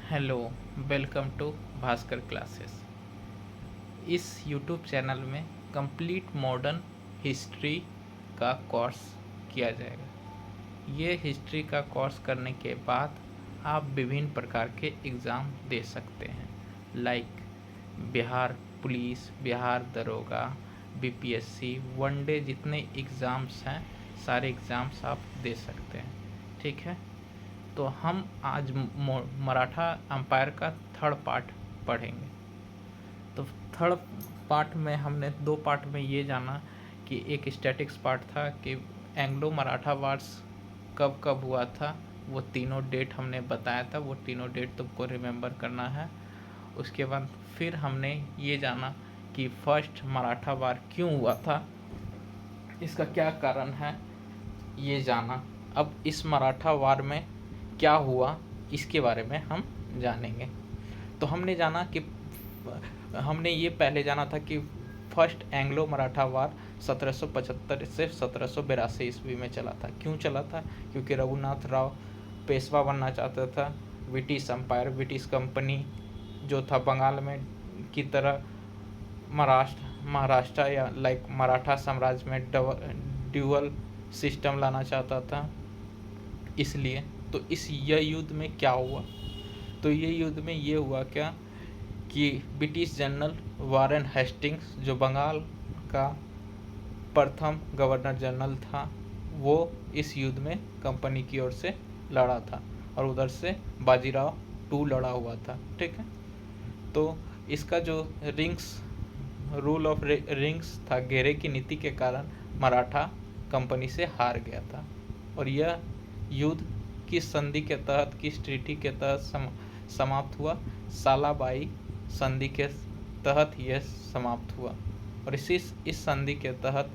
Hello, welcome to Bhaskar classes. इस YouTube channel में complete modern history का कोर्स किया जाएगा। ये हिस्ट्री का कोर्स करने के बाद आप विभिन्न प्रकार के एग्ज़ाम दे सकते हैं, लाइक बिहार पुलिस, बिहार दरोगा, बीपीएससी, वनडे जितने एग्ज़ाम्स हैं सारे एग्ज़ाम्स आप दे सकते हैं। ठीक है, तो हम आज मराठा अंपायर का थर्ड पार्ट पढ़ेंगे। तो थर्ड पार्ट में हमने दो पार्ट में ये जाना कि एक स्टैटिक्स पार्ट था कि एंग्लो मराठा वार्स कब कब हुआ था, वो तीनों डेट हमने बताया था, वो तीनों डेट तुमको रिमेम्बर करना है। उसके बाद फिर हमने ये जाना कि फर्स्ट मराठा वार क्यों हुआ था, इसका क्या कारण है, ये जाना। अब इस मराठा वार में क्या हुआ इसके बारे में हम जानेंगे। तो हमने जाना कि हमने ये पहले जाना था कि फर्स्ट एंग्लो मराठा वार 1775 से 1782 ईस्वी में चला था। क्यों चला था? क्योंकि रघुनाथ राव पेशवा बनना चाहता था। ब्रिटिश एम्पायर, ब्रिटिश कंपनी जो था बंगाल में की तरह महाराष्ट्र या लाइक मराठा साम्राज्य में ड्यूअल सिस्टम लाना चाहता था, इसलिए। तो यह युद्ध में क्या हुआ? तो ये युद्ध में ये हुआ क्या कि ब्रिटिश जनरल वारेन हेस्टिंग्स जो बंगाल का प्रथम गवर्नर जनरल था, वो इस युद्ध में कंपनी की ओर से लड़ा था और उधर से बाजीराव टू लड़ा हुआ था। ठीक है, तो इसका जो रूल ऑफ रिंग्स था, घेरे की नीति के कारण मराठा कंपनी से हार गया था। और यह युद्ध किस संधि के तहत, किस ट्रीटी के तहत समाप्त हुआ? सालाबाई संधि के तहत यह समाप्त हुआ। और इस संधि के तहत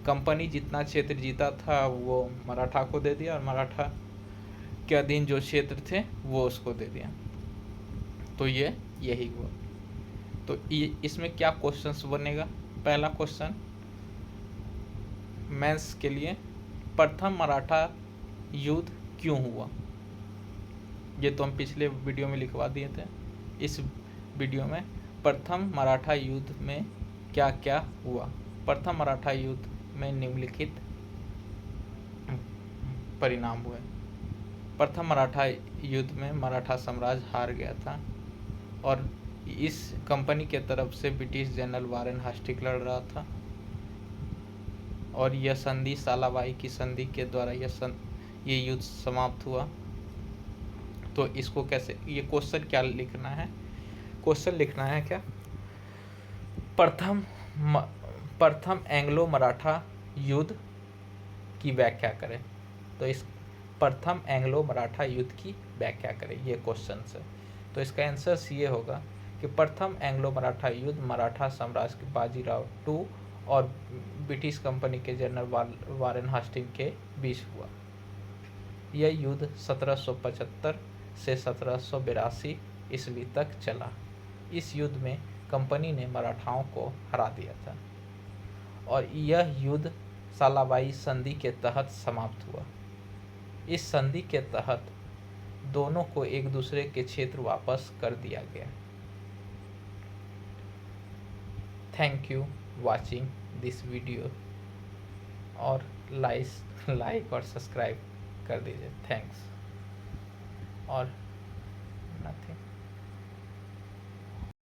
कंपनी जितना क्षेत्र जीता था वो मराठा को दे दिया और मराठा के अधीन जो क्षेत्र थे वो उसको दे दिया। तो यही हुआ। तो इसमें क्या क्वेश्चंस बनेगा? पहला क्वेश्चन मेंस के लिए, प्रथम मराठा युद्ध क्यों हुआ? ये तो हम पिछले वीडियो में लिखवा दिए थे। इस वीडियो में प्रथम मराठा युद्ध में क्या क्या हुआ। प्रथम मराठा युद्ध में निम्नलिखित परिणाम हुए। प्रथम मराठा युद्ध में मराठा साम्राज्य हार गया था और इस कंपनी के तरफ से ब्रिटिश जनरल वारेन हेस्टिंग्स लड़ रहा था और यह संधि सालाबाई की संधि के द्वारा ये युद्ध समाप्त हुआ। तो इसको कैसे, ये क्वेश्चन क्या लिखना है? क्वेश्चन लिखना है क्या, प्रथम एंग्लो मराठा युद्ध की व्याख्या करें। तो इस प्रथम एंग्लो मराठा युद्ध की व्याख्या करें, ये क्वेश्चन है। तो इसका आंसर ये होगा कि प्रथम एंग्लो मराठा युद्ध मराठा साम्राज्य के बाजीराव टू और ब्रिटिश कंपनी के जनरल वारेन हेस्टिंग्स के बीच हुआ। यह युद्ध 1775 से 1782 ईस्वी तक चला। इस युद्ध में कंपनी ने मराठाओं को हरा दिया था और यह युद्ध सालाबाई संधि के तहत समाप्त हुआ। इस संधि के तहत दोनों को एक दूसरे के क्षेत्र वापस कर दिया गया। Thank you watching this video और लाइक और सब्सक्राइब कर दीजिए। थैंक्स। और